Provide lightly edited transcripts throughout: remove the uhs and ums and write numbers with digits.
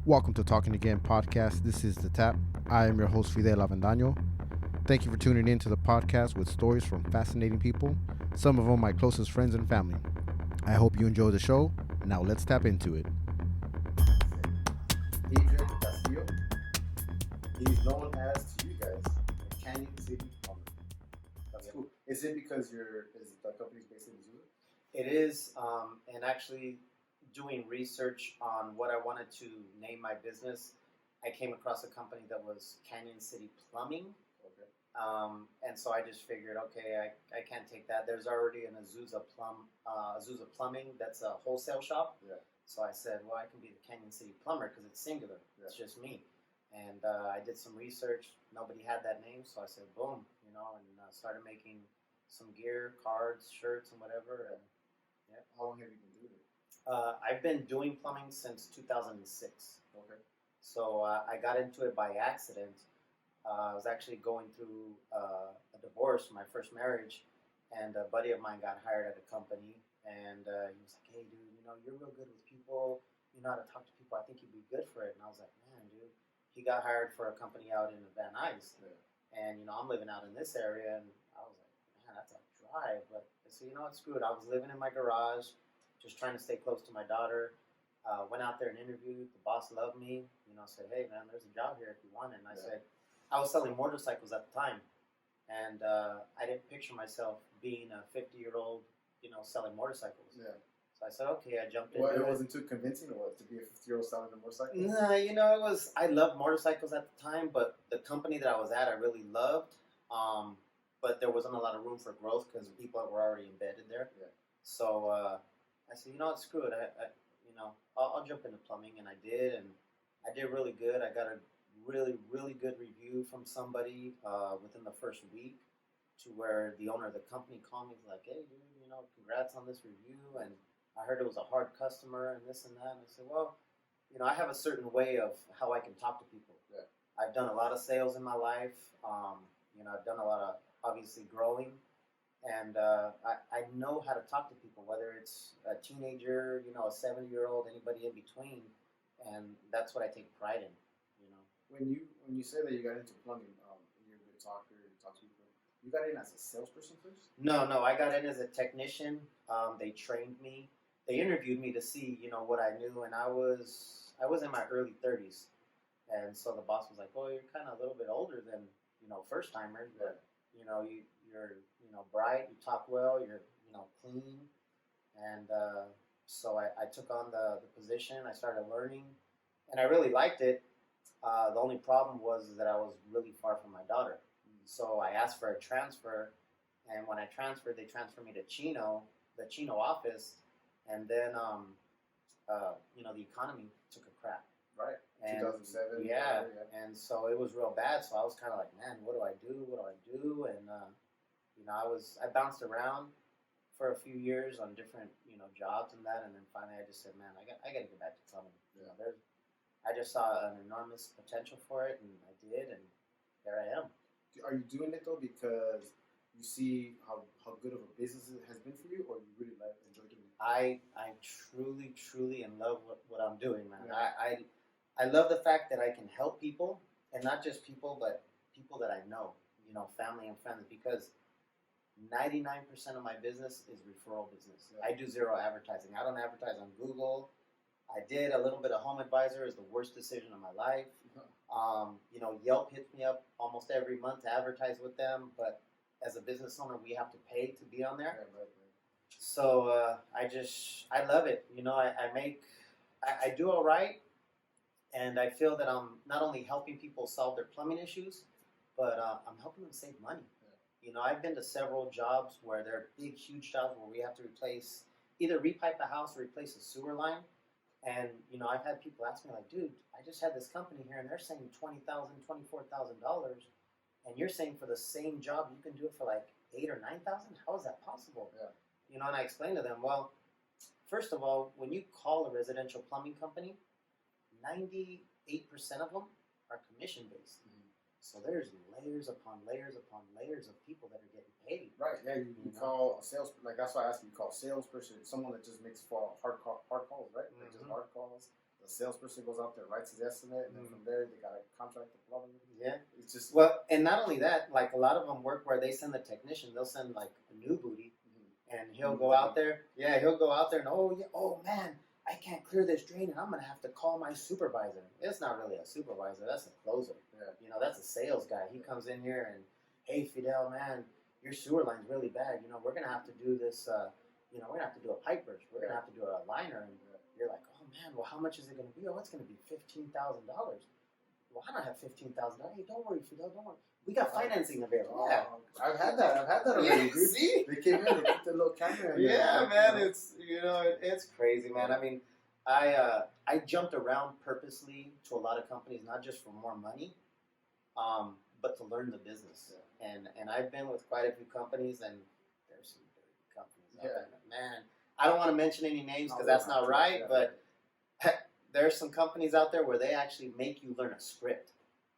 Welcome to Talking Again podcast. This is The Tap. I am your host, Fidel Avendaño. Thank you for tuning in to the podcast with stories from fascinating people, some of them my closest friends and family. I hope you enjoy the show. Now let's tap into it. Adrian Castillo. He's known as, to you guys, the Canyon City Plumber. That's cool. Is it because is the company's based in Azusa? It is, and actually doing research on what I wanted to name my business, I came across a company that was Canyon City Plumbing. Okay. And so I just figured, okay, I can't take that. There's already an Azusa Plumbing that's a wholesale shop. Yeah. So I said, well, I can be the Canyon City Plumber because it's singular. Yeah. It's just me. And I did some research. Nobody had that name, so I said, boom, and started making some gear, cards, shirts, and whatever. And yeah. How long have you been doing it? I've been doing plumbing since 2006. Okay. So I got into it by accident. I was actually going through a divorce, my first marriage, and a buddy of mine got hired at a company, and he was like, hey, dude, you're real good with people. You know how to talk to people. I think you'd be good for it. And I was like, man, dude. He got hired for a company out in Van Nuys. Yeah. And, I'm living out in this area, and I was like, man, that's a drive. But so, what, screw it. I was living in my garage, just trying to stay close to my daughter. Went out there and interviewed. The boss loved me. Said, hey, man, there's a job here if you want it. And I said, I was selling motorcycles at the time. And I didn't picture myself being a 50-year-old, selling motorcycles. Yeah. So I said, okay, I jumped in. Well, it wasn't too convincing, or what, to be a 50-year-old selling a motorcycle? Nah, it was, I loved motorcycles at the time, but the company that I was at, I really loved. But there wasn't a lot of room for growth because people were already embedded there. Yeah. So I said, what, screw it. I'll jump into plumbing, and I did, and I did really good. I got a really, really good review from somebody within the first week, to where the owner of the company called me, like, hey, dude, congrats on this review, and I heard it was a hard customer and this and that. And I said, well, I have a certain way of how I can talk to people. Yeah. I've done a lot of sales in my life. I've done a lot of, obviously, growing. And I know how to talk to people, whether it's a teenager, a 70-year-old, anybody in between. And that's what I take pride in, When you say that you got into plumbing, you're a good talker, you talk to people. You got in as a salesperson first? No, I got in as a technician. They trained me. They interviewed me to see, what I knew, and I was in my early 30s, and so the boss was like, "Well, you're kind of a little bit older than, first timers, but you're bright, you talk well, you're clean," and so I took on the position. I started learning, and I really liked it. The only problem was that I was really far from my daughter, so I asked for a transfer, and when I transferred, they transferred me to the Chino office. And then, the economy took a crap. Right. And 2007. Yeah. And so it was real bad. So I was kind of like, man, what do I do? And, I bounced around for a few years on different, jobs and that. And then finally I just said, man, I got to get back to plumbing. Yeah. I just saw an enormous potential for it, and I did. And there I am. Are you doing it, though, because you see how good of a business it has been for you, or you really enjoy doing it? I'm truly in love with what I'm doing, man. Yeah. I love the fact that I can help people, and not just people, but people that I know, family and friends, because 99% of my business is referral business. Yeah. I do zero advertising. I don't advertise on Google. I did a little bit of Home Advisor. Is the worst decision of my life. Yelp hits me up almost every month to advertise with them, but as a business owner, we have to pay to be on there. Yeah, right. So I love it. I do all right, and I feel that I'm not only helping people solve their plumbing issues, but I'm helping them save money. Yeah. I've been to several jobs where they're big, huge jobs where we have to either repipe a house or replace a sewer line. And, I've had people ask me, like, dude, I just had this company here, and they're saying $20,000, $24,000, and you're saying for the same job you can do it for like $8,000 or $9,000? How is that possible? Yeah. And I explained to them, well, first of all, when you call a residential plumbing company, 98% of them are commission-based. Mm-hmm. So there's layers upon layers upon layers of people that are getting paid. Right. Yeah. You call a sales, like that's why I asked you. You call a salesperson someone that just makes hard calls, right? Mm-hmm. Like just hard calls. the salesperson goes out there, writes his estimate, and then from there they gotta contract the plumber. Yeah. It's just Well, and not only that, like a lot of them work where they send the technician. They'll send like a new booty, and he'll go out there. Yeah, he'll go out there and oh man, I can't clear this drain, and I'm gonna have to call my supervisor. It's not really a supervisor. That's a closer. Yeah. You know, that's a sales guy. He comes in here and, hey Fidel, man, your sewer line's really bad. You know, we're gonna have to do this. You know, we're gonna have to do a pipe burst. We're gonna have to do a liner, and you're like, oh man, well, how much is it gonna be? Oh, it's gonna be $15,000. Well, I don't have $15,000. Hey, don't worry, Fidel, don't worry. We got financing available. Yeah, I've had that already, dude. See? They came in, they put the little camera in there. Yeah, man, it's it's crazy, man. I mean, I jumped around purposely to a lot of companies, not just for more money, but to learn the business. And I've been with quite a few companies, and there's some dirty companies out there. Man, I don't want to mention any names because that's not right, but there's some companies out there where they actually make you learn a script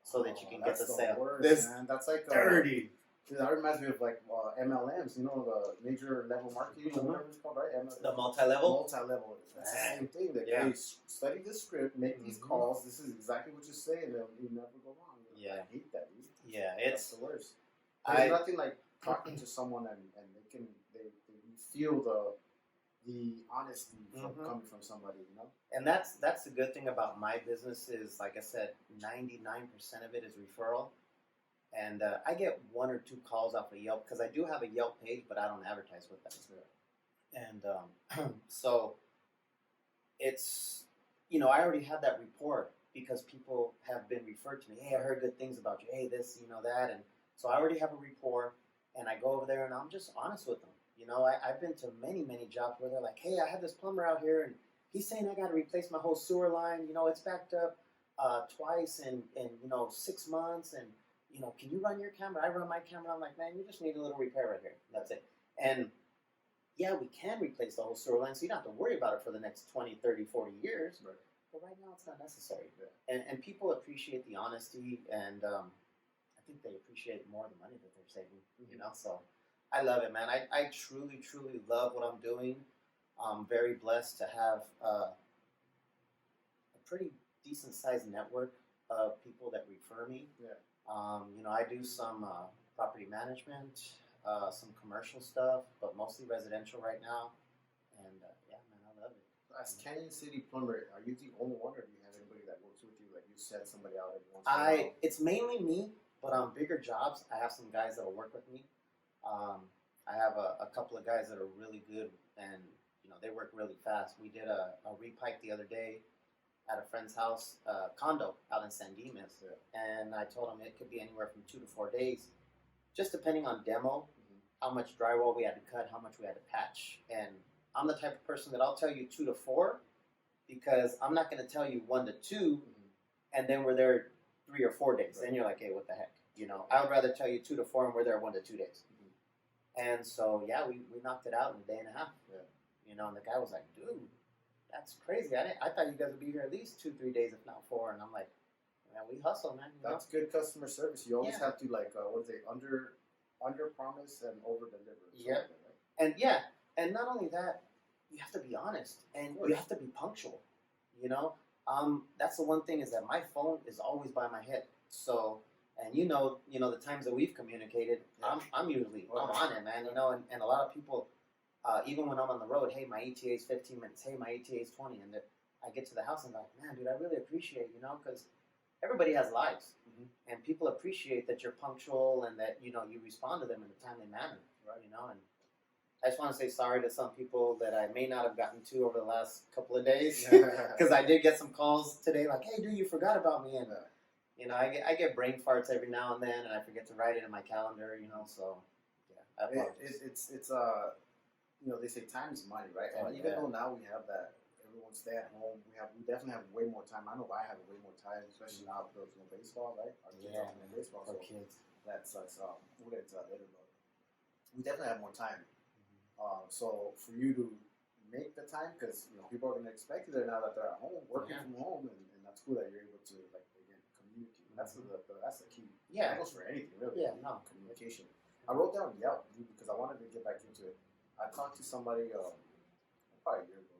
so that you can get the sale. Worst, man. That's like dirty. That reminds me of like MLMs, you know, the major level marketing, or whatever it's called, right? The multi-level? Multi-level. It's the same thing. That hey, study this script, make these calls. This is exactly what you say, and you never go wrong. Yeah. I hate that, dude. Yeah, it's the worst. There's nothing like talking to someone and they feel the honesty coming from somebody, you know. And that's the good thing about my business is, like I said, 99% of it is referral. And I get 1 or 2 calls off of Yelp because I do have a Yelp page, but I don't advertise with them. And so it's, you know, I already have that rapport because people have been referred to me. Hey, I heard good things about you. Hey, this, you know, that. And so I already have a rapport, and I go over there and I'm just honest with them. You know, I've been to many, many jobs where they're like, hey, I have this plumber out here, and he's saying I got to replace my whole sewer line. You know, it's backed up twice in 6 months, and you know, can you run your camera? I run my camera. I'm like, man, you just need a little repair right here. That's it. And yeah, we can replace the whole sewer line, so you don't have to worry about it for the next 20, 30, 40 years. Right. But right now, it's not necessary. Yeah. And people appreciate the honesty, and I think they appreciate more the money that they're saving. You know, so I love it, man. I truly, truly love what I'm doing. I'm very blessed to have a pretty decent-sized network of people that refer me. Yeah. You know, I do some property management, some commercial stuff, but mostly residential right now. And yeah, man, I love it. As Canyon City Plumber, are you the only one, or do you have anybody that works with you? Like you send somebody out every once in a while? It's mainly me, but on bigger jobs, I have some guys that will work with me. I have a couple of guys that are really good, and you know, they work really fast. We did a repipe the other day at a friend's house, condo out in San Dimas, and I told him it could be anywhere from 2 to 4 days, just depending on demo, how much drywall we had to cut, how much we had to patch. And I'm the type of person that I'll tell you 2 to 4, because I'm not going to tell you 1 to 2, and then we're there 3 or 4 days. Then you're like, hey, what the heck? You know, I would rather tell you 2 to 4, and we're there 1 to 2 days. And so, yeah, we knocked it out in a day and a half. Yeah. You know, and the guy was like, dude, that's crazy. I thought you guys would be here at least 2, 3 days, if not 4. And I'm like, man, we hustle, man. That's good customer service. You always have to, like, what is it, under promise and over deliver. Yeah. Right? And not only that, you have to be honest, and you have to be punctual. You know, that's the one thing, is that my phone is always by my head. So, and you know the times that we've communicated, I'm usually I'm on it, man. You know, and a lot of people. Even when I'm on the road, hey, my ETA is 15 minutes. Hey, my ETA is 20. And I get to the house and I'm like, man, dude, I really appreciate, you know, because everybody has lives. And people appreciate that you're punctual and that, you know, you respond to them in a timely manner, right? You know, and I just want to say sorry to some people that I may not have gotten to over the last couple of days, because I did get some calls today like, hey, dude, you forgot about me. And, you know, I get brain farts every now and then, and I forget to write it in my calendar, you know, so, yeah, I apologize. It's you know, they say time is money, right? And even though now we have that, everyone stay at home, we definitely have way more time. I know I have way more time, especially now because of baseball, right? Our kids are playing baseball, so that sucks. We'll get into that later, but we definitely have more time. So for you to make the time, because you know people are going to expect you there now that they're at home, working from home, and that's cool that you're able to, like, again, communicate. That's the key. Yeah, it goes for anything, really. Yeah, no, communication. I wrote down Yelp because I wanted to get back into it. I talked to somebody probably a year ago,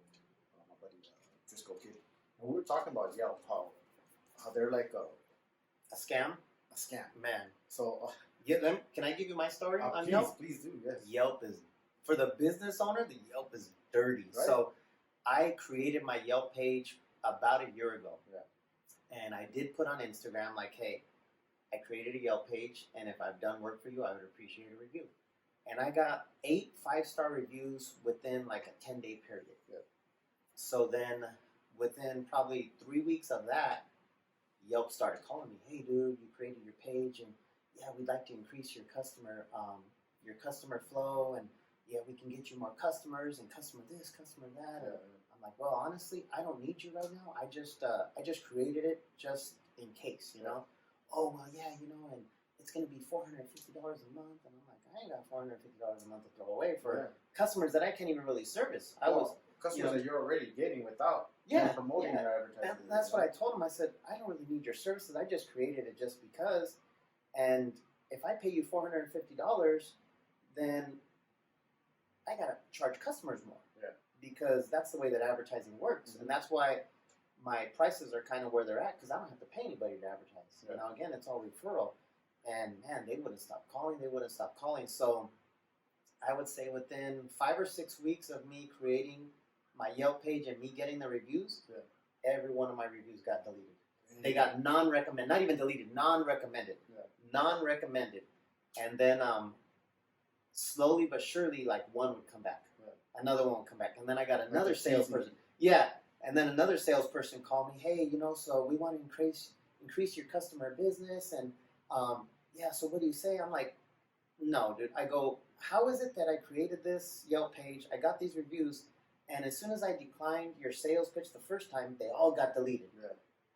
my buddy Driscoll Kid, When we were talking about Yelp, how they're like A scam, a scam. man. So Can I give you my story on please, Yelp? please do. Yes. Yelp is, for the business owner, the Yelp is dirty. Right. So I created my Yelp page about a year ago. Yeah. And I did put on Instagram like, hey, I created a Yelp page, and if I've done work for you, I would appreciate a review. And I got 8 5-star reviews within like a 10-day period. Yeah. So then within probably 3 weeks of that, Yelp started calling me, hey dude, you created your page, and yeah, we'd like to increase your customer flow, and yeah, we can get you more customers and customer this, customer that. Yeah. I'm like, well, honestly, I don't need you right now. I just created it just in case, you know. Oh well, yeah, you know, and it's gonna be $450 a month, and I'm like, I ain't got $450 a month to throw away for customers that I can't even really service. Customers that you're already getting without promoting your advertising. And that's what I told him. I said, I don't really need your services. I just created it just because. And if I pay you $450, then I gotta charge customers more. Yeah. Because that's the way that advertising works, and that's why my prices are kind of where they're at, because I don't have to pay anybody to advertise. Yeah. You know, again, it's all referral. And man, they wouldn't stop calling. They wouldn't stop calling. So I would say within 5 or 6 weeks of me creating my Yelp page and me getting the reviews, every one of my reviews got deleted. They got non-recommended, not even deleted, non-recommended. Non-recommended. And then slowly but surely, like one would come back. Another one would come back. And then I got another salesperson. Yeah. And then another salesperson called me, hey, you know, so we want to increase your customer business. And yeah, so what do you say? I'm like, no, dude. I go, how is it that I created this Yelp page? I got these reviews. And as soon as I declined your sales pitch the first time, they all got deleted. Yeah.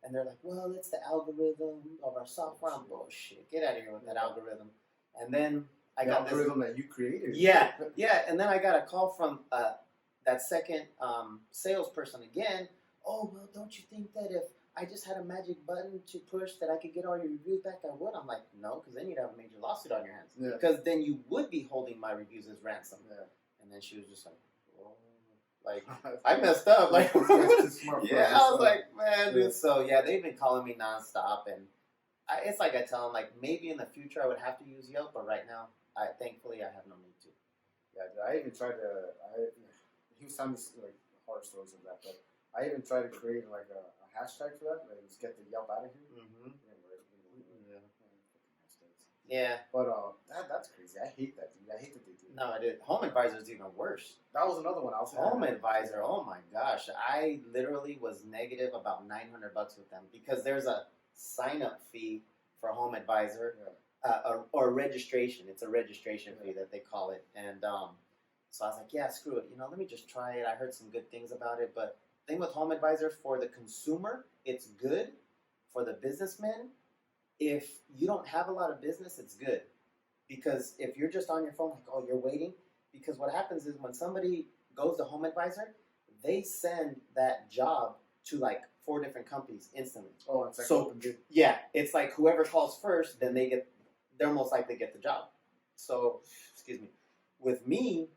And they're like, well, it's the algorithm of our software. I'm bullshit. Get out of here with that algorithm. And then I got the algorithm that you created. Yeah. And then I got a call from that second salesperson again. Oh, well, don't you think that if I just had a magic button to push that I could get all your reviews back, I would? I'm like, no, because then you'd have a major lawsuit on your hands. Yeah. Because then you would be holding my reviews as ransom. Yeah. And then she was just like, oh. Like, I messed up. Like, yeah, I was like, man, dude. So, yeah, they've been calling me nonstop. And it's like I tell them, like, maybe in the future I would have to use Yelp, but right now, thankfully, I have no need to. Yeah, I even tried to, he was telling me, like, horror stories of that, but I even tried to create, like, a hashtag for that, like, just get the Yelp out of here. Mm-hmm. Yeah. But that's crazy. I hate that, dude. I hate that they do that. No, I did. Home Advisor is even worse. That was another one. Home Advisor. Oh my gosh, I literally was negative about $900 with them because there's a sign-up fee for Home Advisor, or registration. It's a registration fee that they call it, and so I was like, yeah, screw it. You know, let me just try it. I heard some good things about it, but the thing with Home Advisor, for the consumer, it's good. For the businessman, if you don't have a lot of business, it's good. Because if you're just on your phone, like, oh, you're waiting. Because what happens is when somebody goes to Home Advisor, they send that job to like 4 different companies instantly. Oh, it's like so yeah, it's like whoever calls first, then they're most likely get the job. So, excuse me. With me,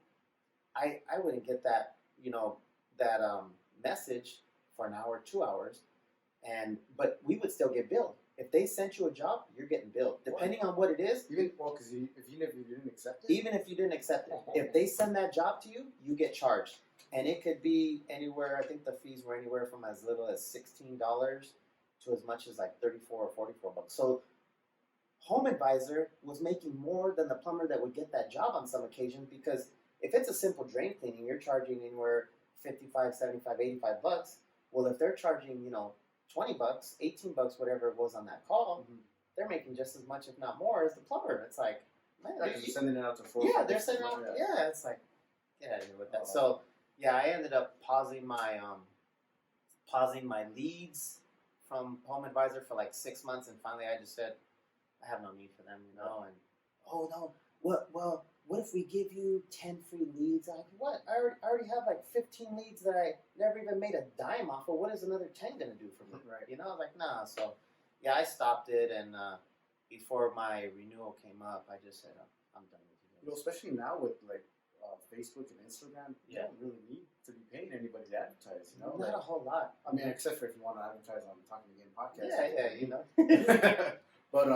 I wouldn't get that, you know, that message for an hour, 2 hours, but we would still get billed. If they sent you a job, you're getting billed, depending on what it is. Even because even if you didn't accept it. Even if you didn't accept it, if they send that job to you, you get charged, and it could be anywhere. I think the fees were anywhere from as little as $16 to as much as like $34 or $44. So, Home Advisor was making more than the plumber that would get that job on some occasions, because if it's a simple drain cleaning, you're charging anywhere $55, $75, $85. Well, if they're charging, you know, $20, $18, whatever it was on that call, they're making just as much, if not more, as the plumber. It's like, man, like you're sending it out to 4. Yeah, they're sending out. Yeah, it's like, get out of here with that. So, yeah, I ended up pausing my leads from Home Advisor for like 6 months, and finally I just said, I have no need for them, you know. And oh no, what if we give you 10 free leads? I'm like, what? I already have like 15 leads that I never even made a dime off of. What is another 10 going to do for me? Right. You know, I was like, nah. So, yeah, I stopped it, and before my renewal came up, I just said, I'm done with you. You know, especially now with like Facebook and Instagram, you Yeah. don't really need to be paying anybody to advertise. You know, Not a whole lot. I mean, except for if you want to advertise on Talking Again podcast. Yeah, you know. But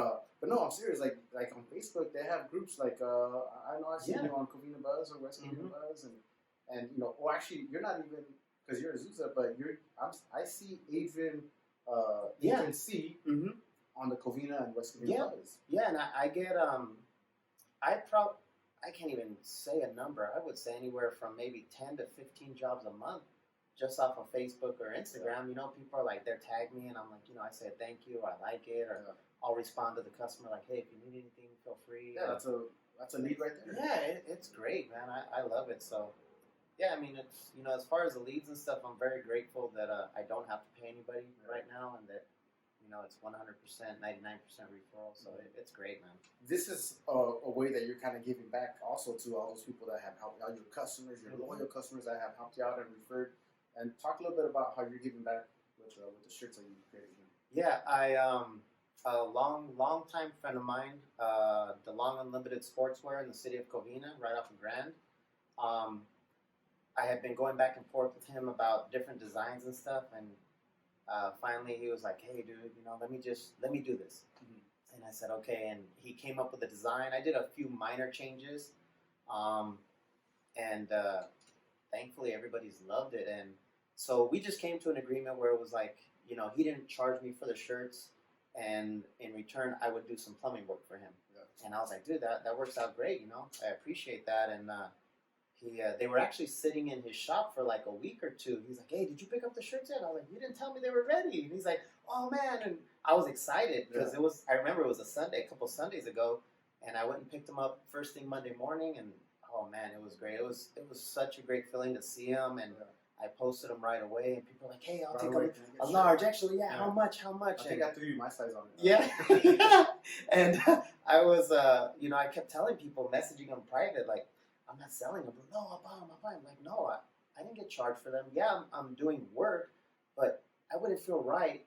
no, I'm serious. Like on Facebook, they have groups like I know I see you on Covina Buzz or West Covina Buzz, and you know, or actually, you're not even because you're Azusa, but I see Adrian C on the Covina and West Covina Buzz. Yeah, and I get I can't even say a number. I would say anywhere from maybe 10 to 15 jobs a month just off of Facebook or Instagram. You know, people are like, they're tag me, and I'm like, you know, I say thank you, I like it, or I'll respond to the customer like, hey, if you need anything, feel free. Yeah, that's a lead right there. Yeah, it's great, man. I love it. So, yeah, I mean, it's, you know, as far as the leads and stuff, I'm very grateful that I don't have to pay anybody right now, and that, you know, it's 100%, 99% referral. So it's great, man. This is a way that you're kind of giving back also to all those people that have helped out, your customers, your loyal customers that have helped you out and referred. And talk a little bit about how you're giving back with the shirts that you created. Yeah, a long time friend of mine, the Long Unlimited Sportswear in the city of Covina, right off of Grand. I had been going back and forth with him about different designs and stuff, and finally he was like, "Hey, dude, you know, let me do this." And I said, "Okay." And he came up with a design. I did a few minor changes, and thankfully everybody's loved it. And so we just came to an agreement where it was like, you know, he didn't charge me for the shirts, and in return I would do some plumbing work for him. Yeah. And I was like, dude, that works out great. You know, I appreciate that. And they were actually sitting in his shop for like a week or two. He's like, hey, did you pick up the shirts yet? I was like, you didn't tell me they were ready. And he's like, oh man. And I was excited because I remember it was a couple Sundays ago, and I went and picked them up first thing Monday morning, and oh man, it was great. It was such a great feeling to see them, and I posted them right away, and people were like, hey, I'll take a large. Actually, yeah, how much? I think I threw you my size on it. Yeah. And I was, you know, I kept telling people, messaging them private, like, I'm not selling them. No, I'll buy them. I'm like, no, I didn't get charged for them. Yeah, I'm doing work, but I wouldn't feel right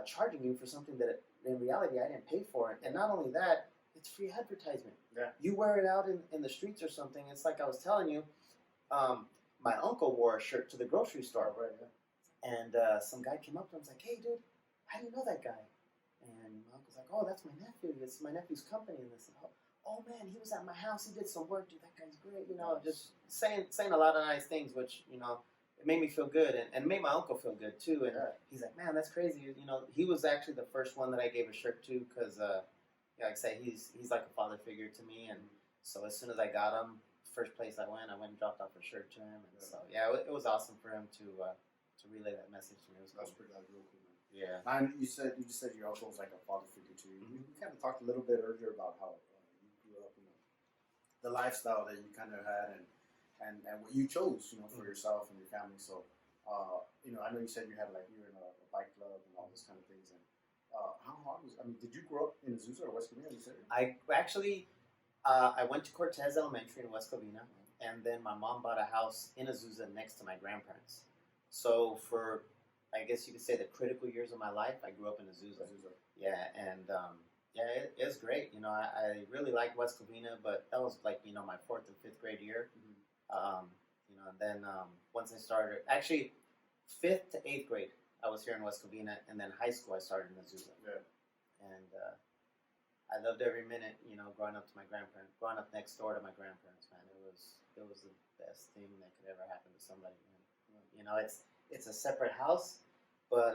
charging you for something that in reality I didn't pay for it. And not only that, it's free advertisement. Yeah. You wear it out in the streets or something. It's like I was telling you, my uncle wore a shirt to the grocery store. Right, yeah. And some guy came up to him and was like, hey, dude, how do you know that guy? And my uncle's like, oh, that's my nephew. It's my nephew's company. And this, oh man, he was at my house. He did some work. Dude, that guy's great. You know, just saying a lot of nice things, which, you know, it made me feel good, and made my uncle feel good too. And he's like, man, that's crazy. You know, he was actually the first one that I gave a shirt to because, like I say, he's like a father figure to me. And so as soon as I got him, first place I went and dropped off a shirt to him. And so yeah, it was awesome for him to relay that message to me. It was That's real cool, man. Yeah. And you just said your uncle was like a father figure to you. We kind of talked a little bit earlier about how you grew up, you know, the lifestyle that you kind of had, and what you chose, you know, for yourself and your family. So, you know, I know you said you were in a bike club and all those kind of things. And how hard was? I mean, did you grow up in Azusa or West Covina? I actually, I went to Cortez Elementary in West Covina, and then my mom bought a house in Azusa next to my grandparents. So for, I guess you could say, the critical years of my life, I grew up in Azusa. Yeah, and it's great. You know, I really liked West Covina, but that was like, you know, my 4th and 5th grade year. You know, and then once I started, actually 5th to 8th grade, I was here in West Covina, and then high school I started in Azusa. Yeah. And I loved every minute, you know, growing up next door to my grandparents, man. It was the best thing that could ever happen to somebody, man. You know, it's a separate house, but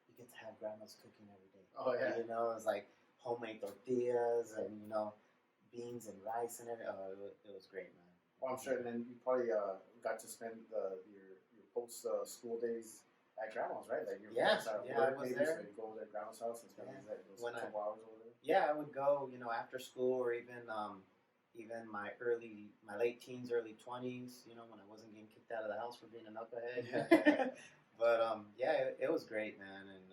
you get to have grandma's cooking every day. Oh yeah. You know, it's like homemade tortillas and, you know, beans and rice and everything. Oh, it was great, man. Well, I'm sure. And then you probably got to spend your post school days at grandma's, right? Like your I was there. So you go to grandma's house and spend those couple hours over there. Yeah, I would go, you know, after school, or even my late teens, early 20s, you know, when I wasn't getting kicked out of the house for being a knucklehead. But yeah, it was great, man, and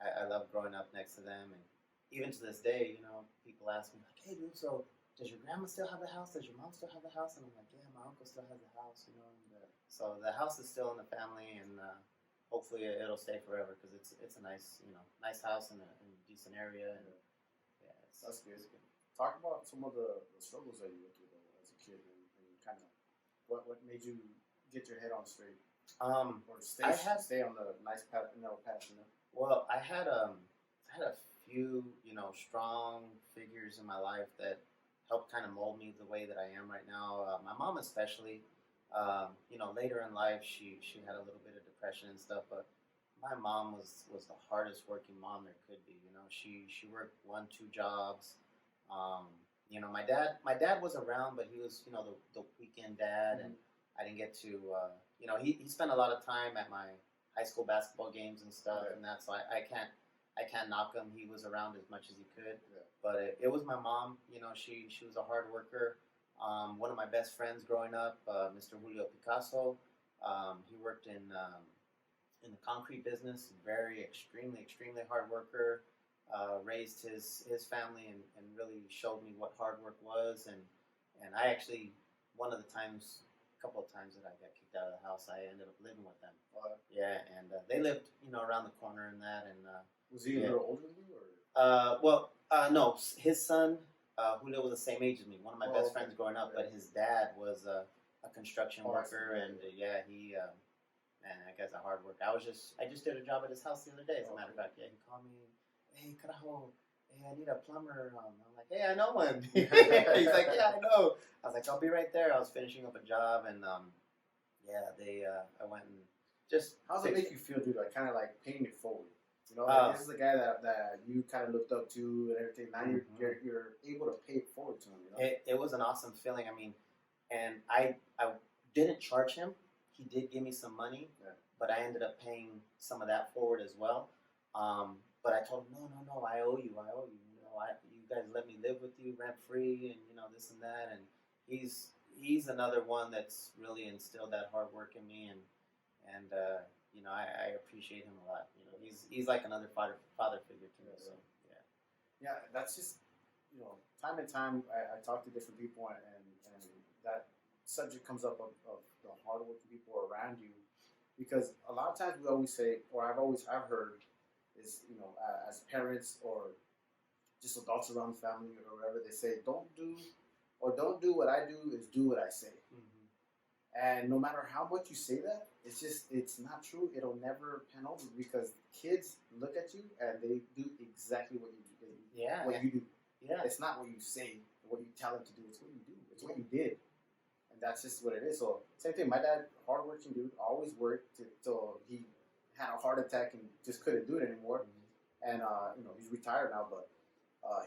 I loved growing up next to them. And even to this day, you know, people ask me like, hey, dude, so does your grandma still have the house? Does your mom still have the house? And I'm like, yeah, my uncle still has the house, you know. And, so the house is still in the family, and hopefully it'll stay forever because it's a nice, you know, nice house in a decent area. And that's good. Talk about some of the struggles that you went through though, as a kid, and kind of What made you get your head on straight? Or stay on the nice path, path, you know. Well, I had a few, strong figures in my life that helped kind of mold me the way that I am right now. My mom, especially. Later in life, she had a little bit of depression and stuff, but my mom was the hardest working mom there could be. She worked 1, 2 jobs. Um, my dad was around, but he was the weekend dad, and I didn't get to. He spent a lot of time at my high school basketball games and stuff, and that's why I can't knock him. He was around as much as he could, but it was my mom. She was a hard worker. One of my best friends growing up, Mr. Julio Picasso, he worked in the concrete business. Very extremely hard worker. Raised his family and really showed me what hard work was. And I actually a couple of times that I got kicked out of the house, I ended up living with them. Yeah, and they lived around the corner in that. And was he a little older than you, no, his son. Julio was the same age as me, one of my best friends growing up, but his dad was a construction worker, and he, man, that guy's a hard worker. I just did a job at his house the other day, as a matter of fact. Yeah, he called me, hey, carajo, hey, I need a plumber. I'm like, hey, I know one. He's like, yeah, I know. I was like, I'll be right there. I was finishing up a job, and I went and just. How does it make you feel, dude? Like kind of like paying it forward. This is the guy that you kind of looked up to and everything. Now you're able to pay it forward to him. It was an awesome feeling. I mean, and I didn't charge him. He did give me some money, but I ended up paying some of that forward as well. But I told him, no, I owe you. You guys let me live with you rent free, and this and that. And he's another one that's really instilled that hard work in me, and I appreciate him a lot. He's like another father figure to me. So yeah, that's just time and time I talk to different people, and that subject comes up of the hardworking people around you, because a lot of times we always say, or I've heard is as parents or just adults around the family or whatever, they say don't do what I do, is do what I say. And no matter how much you say that, it's not true. It'll never pan over, because kids look at you and they do exactly what you do. What you do. Yeah. It's not what you say, what you tell them to do. It's what you do. It's what you did. And that's just what it is. So same thing. My dad, hardworking dude, always worked till he had a heart attack and just couldn't do it anymore. And he's retired now, but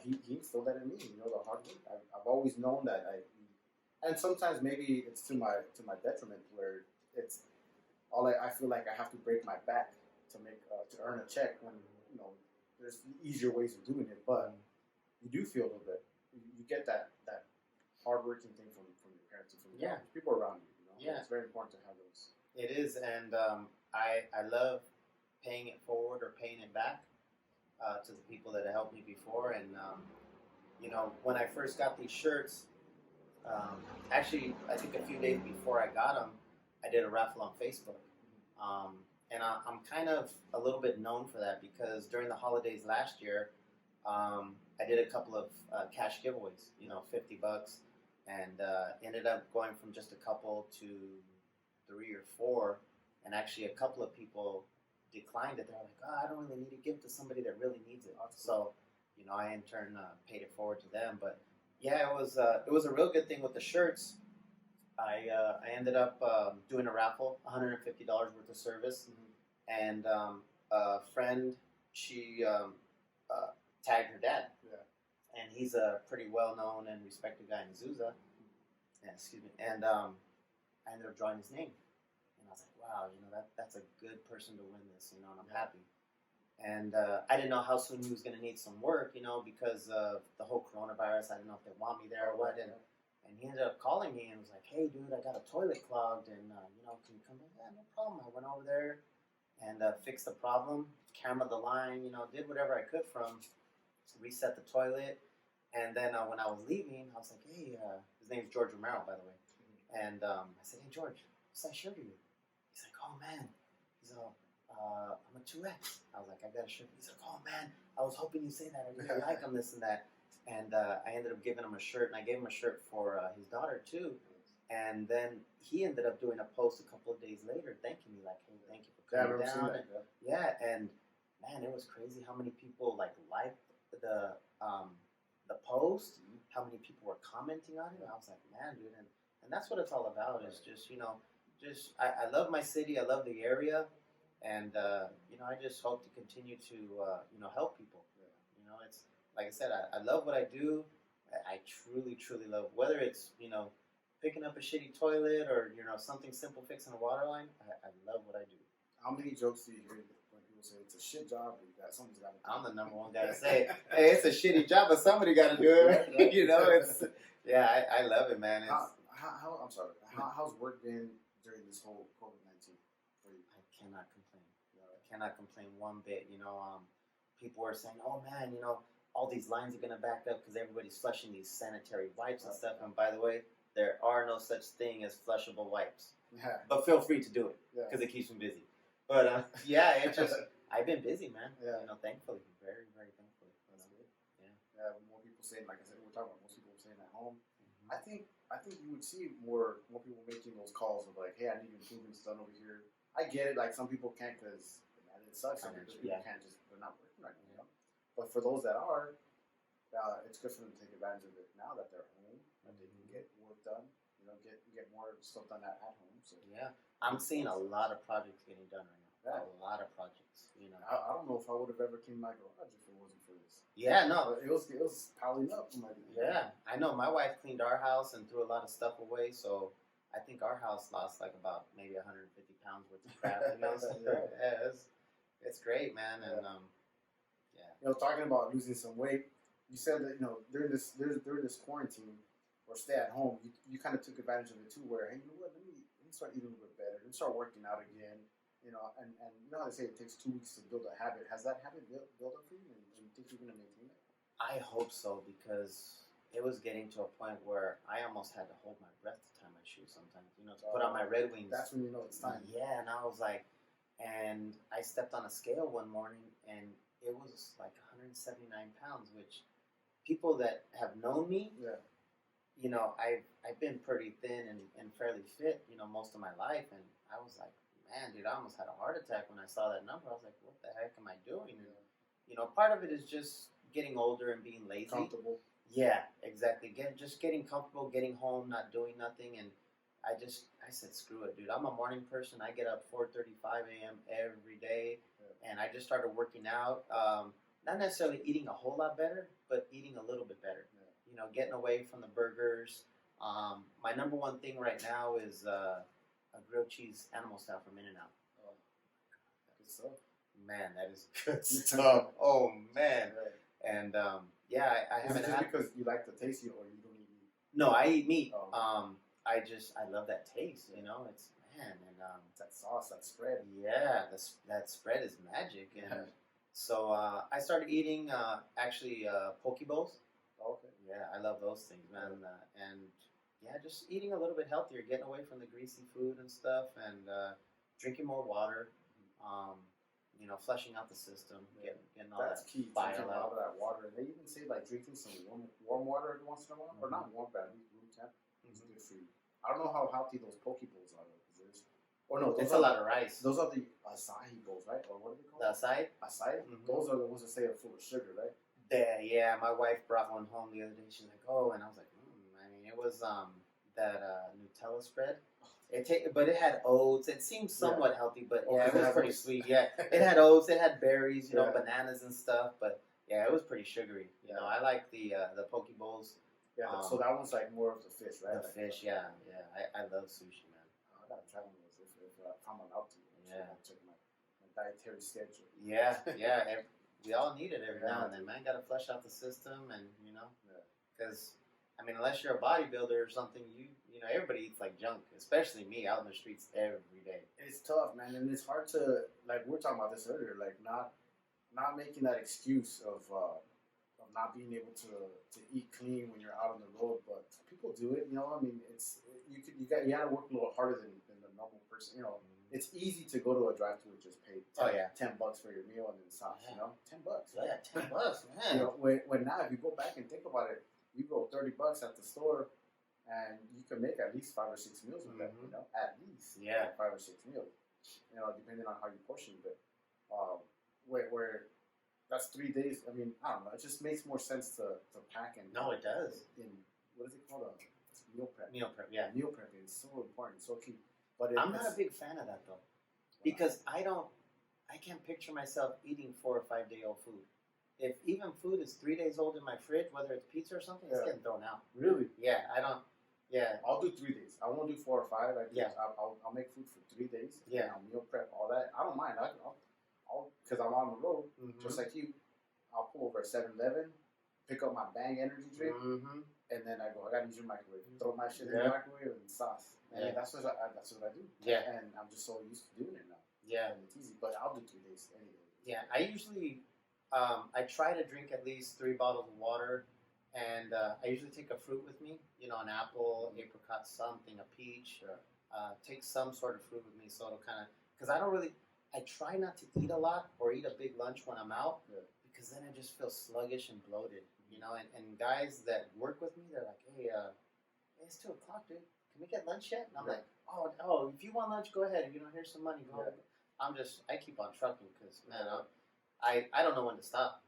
he instilled that in me. The hard work. I've always known that. And sometimes maybe it's to my detriment, where it's I feel like I have to break my back to earn a check, when there's easier ways of doing it. But you do feel a little bit. You get that hardworking thing from your parents and from your people around you. It's very important to have those. It is, and I love paying it forward or paying it back to the people that have helped me before. And when I first got these shirts. Actually, I think a few days before I got them, I did a raffle on Facebook. And I'm kind of a little bit known for that, because during the holidays last year, I did a couple of cash giveaways, $50, and ended up going from just a couple to 3 or 4. And actually, a couple of people declined it. They're like, I don't really need to give to somebody that really needs it. So, I in turn paid it forward to them. But yeah, it was a real good thing with the shirts. I ended up doing a raffle, $150 worth of service, and a friend, she tagged her dad, and he's a pretty well known and respected guy in Azusa. Excuse me. And I ended up drawing his name, and I was like, wow, that's a good person to win this, and I'm happy. And I didn't know how soon he was going to need some work, because of the whole coronavirus. I didn't know if they want me there or what. And he ended up calling me and was like, hey, dude, I got a toilet clogged, and, can you come in? Yeah, no problem. I went over there and fixed the problem, cameraed the line, did whatever I could reset the toilet. And then when I was leaving, I was like, hey, his name's George Romero, by the way. And I said, hey, George, what's that shirt of you? He's like, oh, man. He's all... I'm a 2X. I was like, I got a shirt. He's like, oh man, I was hoping you'd say that. I really like him, this and that. And I ended up giving him a shirt, and I gave him a shirt for his daughter too. And then he ended up doing a post a couple of days later, thanking me, like, "Hey, thank you for coming down." And, and man, it was crazy how many people like liked the post, how many people were commenting on it. I was like, man, dude, and that's what it's all about. Is just I love my city, I love the area, and I just hope to continue to help people. It's like I said, I love what I do. I truly, truly love whether it's picking up a shitty toilet or something simple, fixing a water line. I love what I do. How many jokes do you hear when people say it's a shit job? That somebody's got to. I'm the number one guy to say, "Hey, it's a shitty job, but somebody got to do it." It's I love it, man. I'm sorry. How's work been during this whole COVID-19 for you? I cannot complain. I cannot complain one bit. People are saying, "Oh man, all these lines are gonna back up because everybody's flushing these sanitary wipes and stuff." And by the way, there are no such thing as flushable wipes. Yeah. But feel free to do it because it keeps me busy. But it's just I've been busy, man. Yeah. Thankfully, very, very thankfully. That's good. Yeah. More people saying, like I said, we're talking about most people staying at home. Mm-hmm. I think you would see more people making those calls of like, "Hey, I need improvements done over here." I get it. Like some people can't because it sucks. Some people can't they're not working right now. But for those that are, it's good for them to take advantage of it now that they're home and they can get work done. Get more stuff done at home. So I'm seeing a lot of projects getting done right now. Yeah. A lot of projects. I don't know if I would have ever cleaned my garage if it wasn't for this. Yeah, no, it was piling up. I know. My wife cleaned our house and threw a lot of stuff away, so I think our house lost like about maybe 150 pounds worth of crap. It's great, man, and talking about losing some weight, you said that during this quarantine or stay at home, you kind of took advantage of it too. Where, hey, you know what? Let me start eating a little bit better. Let me start working out again. And how they say it takes 2 weeks to build a habit. Has that habit built up for you? And you think you're going to maintain it? I hope so, because it was getting to a point where I almost had to hold my breath to tie my shoes sometimes. To put on my Red Wings. That's when you know it's time. Yeah, and I was like, and I stepped on a scale one morning, and it was like 179 pounds, which people that have known me, I've been pretty thin and fairly fit, most of my life, and I was like, man, dude, I almost had a heart attack when I saw that number. I was like, what the heck am I doing? And, part of it is just getting older and being lazy. Comfortable. Yeah, exactly. Just getting comfortable, getting home, not doing nothing, and I said, screw it, dude. I'm a morning person. I get up 4:35 a.m. every day, and I just started working out. Not necessarily eating a whole lot better, but eating a little bit better. Getting away from the burgers. My number one thing right now is a grilled cheese animal style from In-N-Out. Oh, good stuff. Man, that is good stuff. Oh man. Right. And I haven't had because you like the taste, or you don't eat meat. No, I eat meat. Oh. I love that taste. It's that sauce, that spread. Yeah, that spread is magic. And so I started eating poke bowls. Okay. Yeah, I love those things, man. Just eating a little bit healthier, getting away from the greasy food and stuff, and drinking more water. Flushing out the system, getting all that's that key. bile drinking out. All of that water, and they even say like drinking some warm water every once in a while, or not warm, but at least room temp is good for you. I don't know how healthy those poke bowls are, because it's a lot of rice. Those are the acai bowls, right? Or what are they called? The acai. Acai. Mm-hmm. Those are the ones that say are full of sugar, right? Yeah. My wife brought one home the other day. She's like, oh, and I was like, it was that Nutella spread. But it had oats. It seemed somewhat healthy, but it was pretty sweet. Yeah, it had oats. It had berries, bananas and stuff. But yeah, it was pretty sugary. I like the poke bowls. Yeah, so that one's like more of the fish, right? The fish, yeah. I love sushi, man. I gotta try one of those if I'm allowed to. Yeah. Check my dietary schedule. Yeah. We all need it every now and then, man. Got to flush out the system, and because unless you're a bodybuilder or something, everybody eats like junk, especially me out in the streets every day. It's tough, man, and it's hard to, like we were talking about this earlier, like not making that excuse of not being able to eat clean when you're out on the road, but people do it. It's you got to work a little harder than the normal person. It's easy to go to a drive-thru and just pay $10 for your meal and then stop. $10. Yeah, $10, man. When now if you go back and think about it, you go $30 at the store. and you can make at least 5 or 6 meals with that. You know, at least 5 or 6 meals. You know, depending on how you portion it. Where that's 3 days. I mean, I don't know. It just makes more sense to pack and no, it does. In what is it called? Meal prep. Meal prep, yeah. Meal prepping is so important, so key. But I'm not a big fan of that though, because I can't picture myself eating 4 or 5 day old food. If even food is 3 days old in my fridge, whether it's pizza or something, it's getting thrown out. Really? Yeah, I don't. Yeah, I'll do 3 days. I won't do 4 or 5. I'll make food for 3 days. Yeah, I'll meal prep all that. I don't mind. I'll because I'm on the road, just like you. I'll pull over at 7-Eleven, pick up my Bang energy drink, and then I gotta use your microwave. Throw my shit in the microwave and sauce. And that's what I do. Yeah. And I'm just so used to doing it now. Yeah. And it's easy. But I'll do 3 days any day. Yeah. I usually I try to drink at least 3 bottles of water, and I usually take a fruit with me. You know, an apple, apricot, something, a peach. Sure. Take some sort of fruit with me, so it'll kind of because I try not to eat a lot or eat a big lunch when I'm out. Yeah. Because then I just feel sluggish and bloated, you know. And guys that work with me, they're like, "Hey, it's 2 o'clock, dude. Can we get lunch yet?" And I'm like, "Oh, if you want lunch, go ahead. You know, here's some money. Go ahead." I keep on trucking because man, I don't know when to stop.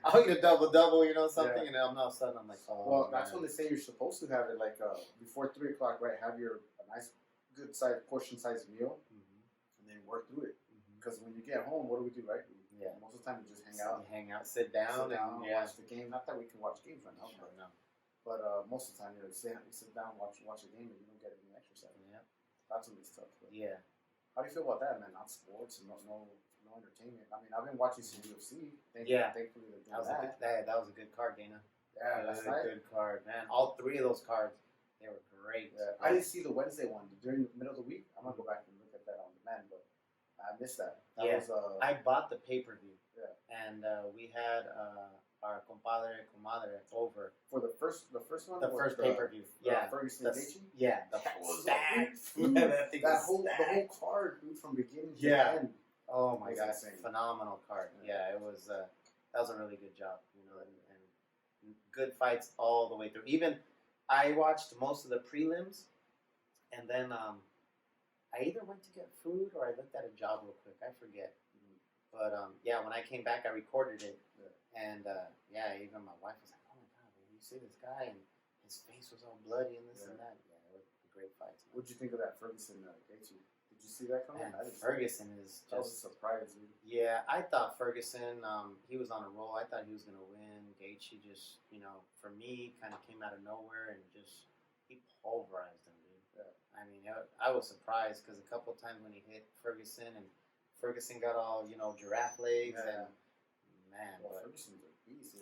I'll eat a double, you know, something, and then all of a sudden I'm like, "Oh." Well, that's when they say you're supposed to have it like before 3 o'clock, right? Have a nice, good size portion size meal, and then work through it. Because when you get home, what do we do, right? Most of the time we just hang out, sit down, and watch the game. Not that we can watch games right now, but most of the time you sit down, watch a game, and you don't get any exercise. Yeah, that's when it's tough. But how do you feel about that, man? Not sports and no entertainment. I mean, I've been watching some UFC. Thankfully, that was a good card, Dana. Yeah, that's a good card, man. All 3 of those cards, they were great. Yeah. I didn't see the Wednesday one during the middle of the week. I'm gonna go back and look at that on demand, but I missed that. I bought the pay-per-view, and we had our compadre, comadre over for the first one. The first pay-per-view, Ferguson Gaethje. Yeah, the whole card, dude, from beginning to end. Oh my god, phenomenal card. Yeah, it was. That was a really good job, you know, and good fights all the way through. Even I watched most of the prelims, and then I either went to get food or I looked at a job real quick. I forget. But when I came back, I recorded it, and even my wife was like, "Oh my god, you see this guy and his face was all bloody and this and that." Yeah, it was a great fight. What did you think of that Ferguson Gaethje? Did you see that coming? Ferguson is just that was a surprise, dude. Yeah, I thought Ferguson. He was on a roll. I thought he was gonna win. Gaethje just, you know, for me, kind of came out of nowhere and just he pulverized him, dude. Yeah. I mean, I was surprised because a couple of times when he hit Ferguson and Ferguson got all, you know, giraffe legs and man. Well, Ferguson's a beast.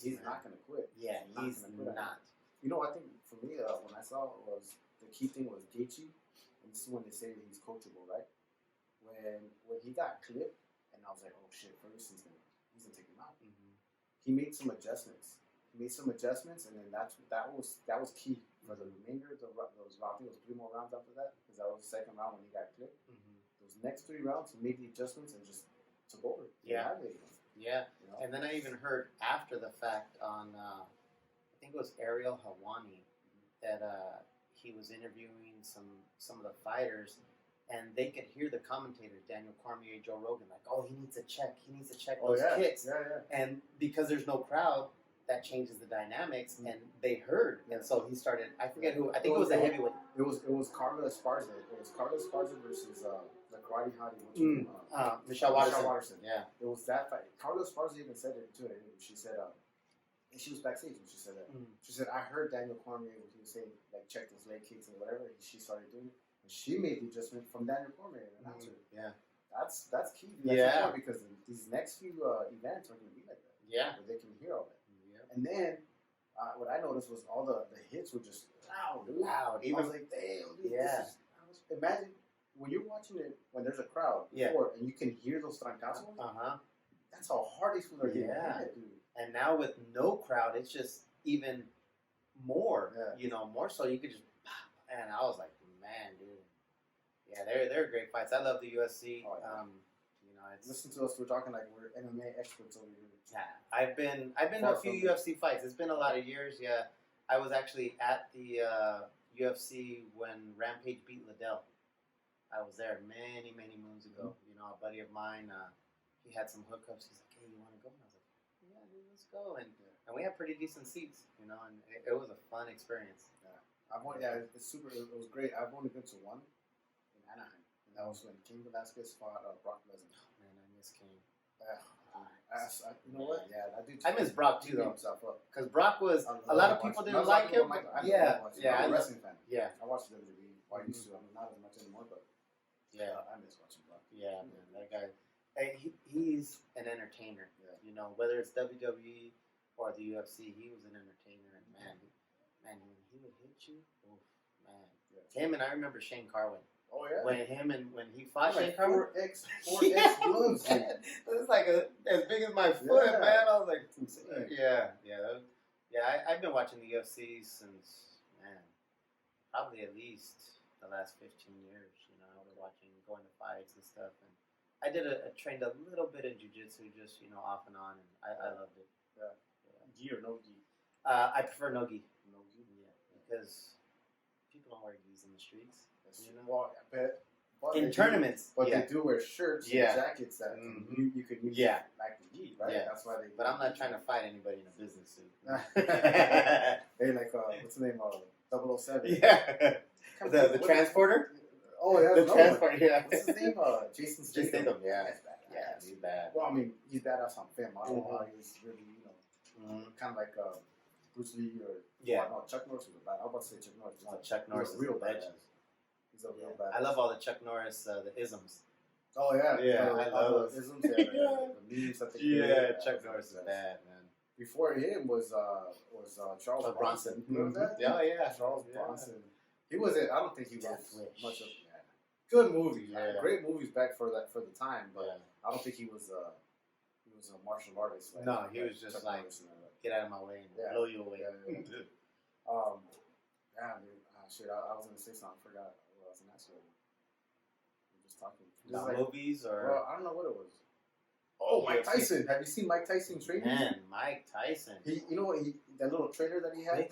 He's not gonna quit. Yeah, he's not. You know, I think for me, when I saw it was the key thing was Gaethje, and this is when they say that he's coachable, right? When he got clipped, and I was like, oh shit, he's gonna take him out. He made some adjustments. And then that was key for the remainder of those rounds. I think it was 3 more rounds after that, because that was the second round when he got clipped. Those next 3 rounds, he made the adjustments and just took over. Yeah. You know? And then I even heard after the fact on, I think it was Ariel Helwani, that he was interviewing some of the fighters, and they could hear the commentators, Daniel Cormier, Joe Rogan, like, oh, he needs to check those kicks. And because there's no crowd, that changes the dynamics, and they heard, and so he started. I forget who. I think it was a heavyweight. It was Carla Esparza. It was Carla Esparza versus the karate hottie. Michelle Watterson. Yeah, it was that fight. Carla Esparza even said it too. She said, and she was backstage, and she said that. She said, I heard Daniel Cormier when he was saying like check those leg kicks and whatever. She started doing it, and she made the adjustment from Daniel Cormier. Yeah, that's key. That's because these next few events are going to be like that. Yeah, where they can hear all that. And then what I noticed was all the hits were just loud, dude. Even, I was like, damn, dude. Yeah. Imagine when you're watching it when there's a crowd before and you can hear those trancazos. That's how hard these fools are getting hit, dude. And now with no crowd, it's just even more, you know, more so you could just pop. And I was like, man, dude. Yeah, they're great fights. I love the UFC. Listen to us. We're talking like we're MMA experts over here. Yeah, I've been to a few UFC fights. It's been a lot of years. Yeah, I was actually at the UFC when Rampage beat Liddell. I was there many moons ago. You know, a buddy of mine, he had some hookups. He's like, "Hey, you want to go?" And I was like, "Yeah, dude, let's go." And we had pretty decent seats, you know, and it was a fun experience. It's super. It was great. I've only been to one in Anaheim, and that was when King Velasquez fought Brock Lesnar. Oh, man, I miss King. You know what? Yeah, that dude. I miss Brock too, though, himself up. because Brock was a lot of people didn't like him. I'm a wrestling fan. Yeah, I watched WWE. I used to. I mean, not as much anymore, but I miss watching Brock. Yeah, man, that guy. Hey, he's an entertainer. Yeah. You know, whether it's WWE or the UFC, he was an entertainer. And man, when he would hit you, oof, man. Yeah. Him and I remember Shane Carwin. Oh yeah. When he fought Shane Carwin. 4X gloves. It was like as big as my foot, man. I was like, I've been watching the UFC since, man, probably at least the last 15 years. You know, I was going to fights and stuff, and I trained a little bit in jiu-jitsu, just off and on, and I loved it. Yeah. Gi or no gi? I prefer no gi. No gi. Yeah, because people don't wear gis in the streets. Well, in tournaments, they do wear shirts and jackets that you can use like the gi, right? Yeah. That's why they. But I'm not trying to fight anybody in a business suit. Hey, like what's the name? 007. Yeah. The transporter. Oh yeah, the transporter. Yeah. What's his name? Jason Statham. Yeah. Yeah, he's bad. Well, I mean, he's badass on film. I don't know how he's really, kind of like Bruce Lee or no, Chuck Norris was a bad. I was about to say Chuck Norris. Oh, Chuck Norris is real badass. He's a real badass. I love all the Chuck Norris, the isms. Oh yeah, I love those isms. The memes that they create. Chuck Norris is bad, man. Before him was Charles Bronson. Remember that? Yeah. Charles Bronson. He wasn't. I don't think he was much of. Good movies, great movies back for the time, but I don't think he was a martial artist. Like, no, he was just like, get out of my way and blow you away. Dude. Shit, I was gonna say something. I forgot what I was gonna ask you. We're just talking. About movies or? Well, I don't know what it was. Oh, Mike Tyson. Have you seen Mike Tyson training? Man, Mike Tyson. You know what? That little trailer that he had.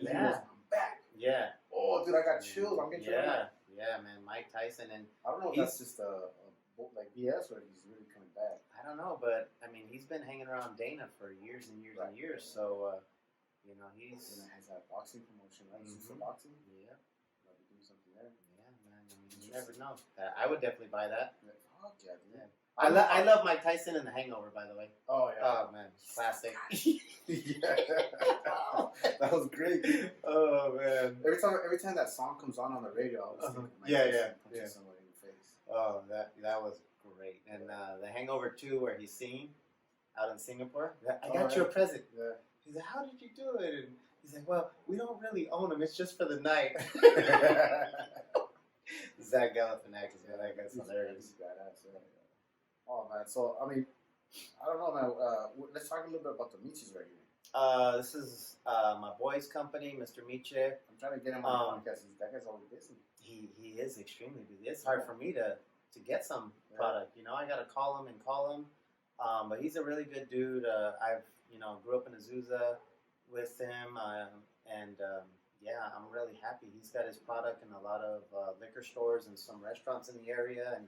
Yeah. I'm back. Yeah. Oh, dude, I got chills. I'm getting chills. Yeah, man, Mike Tyson, and I don't know if that's just like BS or he's really coming back. I don't know, but I mean, he's been hanging around Dana for years and years and years. So, he's has that boxing promotion, right? Azusa Boxing. Yeah. Like doing something there. Yeah, man. I mean, you never know. I would definitely buy that. Fuck yeah, dude. Yeah. I love Mike Tyson and The Hangover, by the way. Oh yeah. Oh man, classic. Yeah. That was great. Dude. Oh man. Every time that song comes on the radio, I was thinking, punching somebody in the face. Oh, that was great. And The Hangover 2, where he's singing out in Singapore. I got you a present. Yeah. He's like, how did you do it? And he's like, well, we don't really own them. It's just for the night. Zach Galifianakis, man, that guy's hilarious. He's badass. Yeah. Oh man, so I mean, I don't know, man. Let's talk a little bit about the Michis right here. This is my boy's company, Mr. Miche. I'm trying to get him on the podcast. That guy's always busy. He is extremely busy. It's hard for me to get some product. I got to call him. But he's a really good dude. I've grew up in Azusa with him, and I'm really happy. He's got his product in a lot of liquor stores and some restaurants in the area, and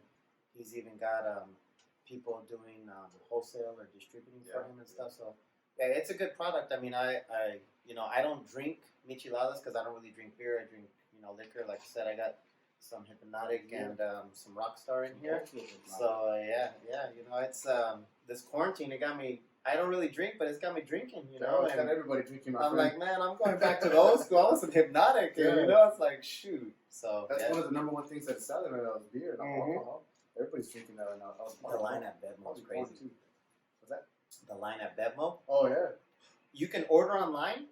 he's even got people doing wholesale or distributing for him and stuff. So it's a good product. I mean, I don't drink micheladas because I don't really drink beer. I drink liquor. Like I said, I got some Hypnotic and some Rockstar in here. So it's this quarantine. It got me. I don't really drink, but it's got me drinking. It's got everybody drinking. I'm like, man, I'm going back to the old school. I was some Hypnotic, and it's like, shoot. So that's one of the number one things that's selling right now is beer and alcohol. Everybody's drinking that right now. The line at Bevmo is crazy. What's that? The line at Bevmo? Oh yeah. You can order online,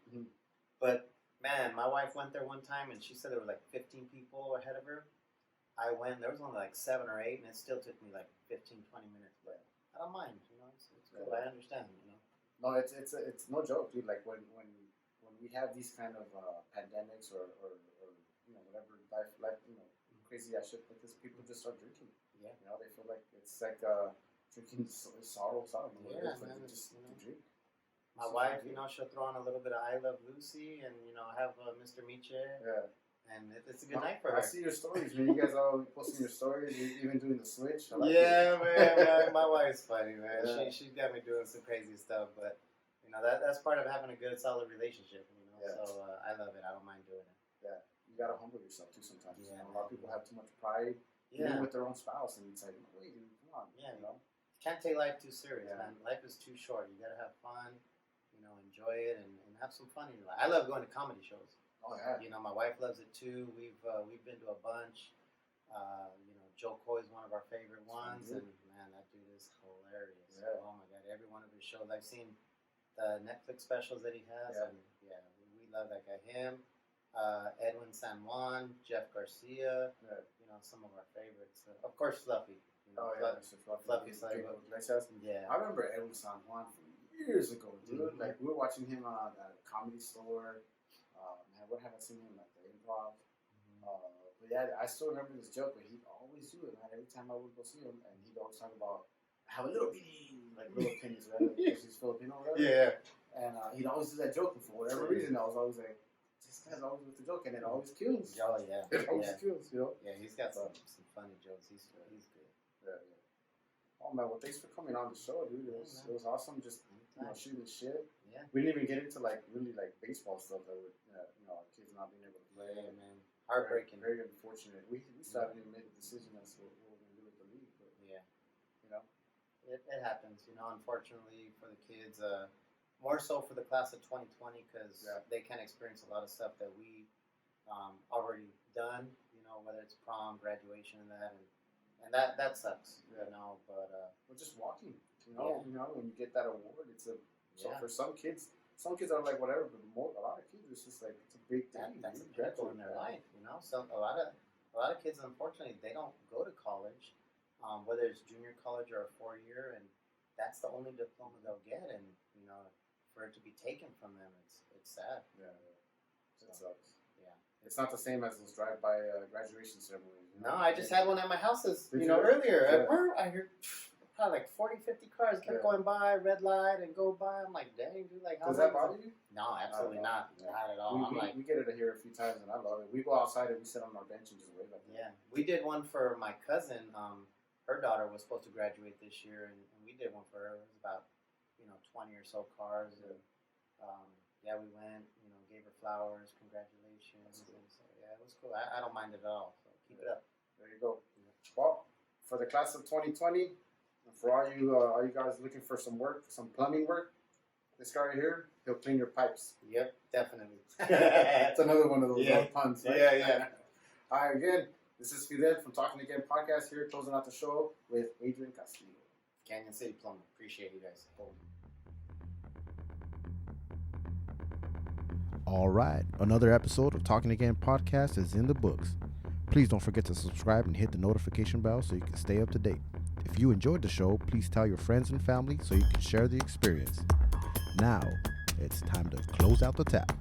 but man, my wife went there one time and she said there were like 15 people ahead of her. I went, there was only like 7 or 8, and it still took me like 15, 20 minutes. But I don't mind, it's cool. I understand, No, it's no joke, dude. Like when we have these kind of pandemics or whatever life crazy ass shit like this, people just start drinking. Yeah. They feel like it's like drinking sorrow. Yeah, man, just drink. My wife, you know, she'll throw on a little bit of I Love Lucy and, you know, have Mr. Miche. Yeah. And it's a good night for her. I see your stories, man. You guys all posting your stories, even doing the switch. I like yeah, it. man. My wife's funny, man. Yeah. She's got me doing some crazy stuff, but you know that's part of having a good, solid relationship. You know, Yeah. so I love it. I don't mind doing it. Yeah, you gotta humble yourself too sometimes. Yeah, a lot of people have too much pride, even with their own spouse, and it's like, no, wait, dude, come on. Yeah, you know. Can't take life too serious, Yeah. man. Life is too short. You gotta have fun. You know, enjoy it and have some fun in your life. I love going to comedy shows. Oh yeah. You know, my wife loves it too. We've been to a bunch. You know, Joe Coy's one of our favorite ones, and man, that dude is hilarious. Yeah. Oh my god, every one of his shows. I've seen the Netflix specials that he has, and yeah, we love that guy. Him, Edwin San Juan, Jeff Garcia. Yeah. You know, some of our favorites. Of course, Fluffy. You know, Fluffy's like yeah. I remember Edwin San Juan from years ago, dude. Mm-hmm. Like we were watching him at a comedy store. Man, what have I seen him at the Improv? But yeah, I still remember this joke, but he'd always do it, man. Every time I would go see him, and he'd always talk about have a little bitty, like little pennies, right? Because he's Filipino, right? Yeah. And he'd always do that joke, and for whatever reason, I was always like, this guy's always with the joke, and it always kills. Oh yeah. It always kills, you know? Yeah, he's got some funny jokes. He's good. Yeah. Oh man, well thanks for coming on the show, dude. It was awesome. Just shooting shit. Yeah. We didn't even get into like really like baseball stuff that would our kids not being able to play. Yeah, man. Heartbreaking. Very unfortunate. We still haven't even made a decision as to what we're going to do with the league. But yeah. You know. It happens, you know, unfortunately for the kids, more so for the class of 2020 because they can experience a lot of stuff that we already done, you know, whether it's prom, graduation, and that sucks, you know, but just walking, you know, when you get that award, it's a, so for some kids are like whatever, but a lot of kids, it's just like, it's a big thing. That's a pinnacle in their life, you know, so a lot of kids, unfortunately, they don't go to college, whether it's junior college or a 4-year, and that's the only diploma they'll get, and, you know, for it to be taken from them, it's sad. Yeah. It sucks. Yeah. It's not the same as those drive-by graduation ceremonies. You know? No, I just had one at my house, earlier. Yeah. I heard probably like 40, 50 cars kept going by, red light, and go by. I'm like, dang, dude, like, how does that bother you? No, absolutely not. Not at all. We get it here a few times, and I love it. We go outside and we sit on our bench and just wave at them. Yeah. We did one for my cousin. Her daughter was supposed to graduate this year, and we did one for her. It was about, 20 or so cars. And, we went, gave her flowers, congratulations. Cool. And so, it was cool. I don't mind it at all. So keep it up. There you go. Well, for the class of 2020, for all you guys looking for some work, some plumbing work, this guy right here, he'll clean your pipes. Yep, definitely. That's another one of those puns. Right? Yeah. All right, again, this is Fidel from Talking Again podcast here, closing out the show with Adrian Castillo. Canyon City Plumber. Appreciate you guys. All right, another episode of Talking Again podcast is in the books. Please don't forget to subscribe and hit the notification bell so you can stay up to date. If you enjoyed the show, please tell your friends and family so you can share the experience. Now, it's time to close out the tap.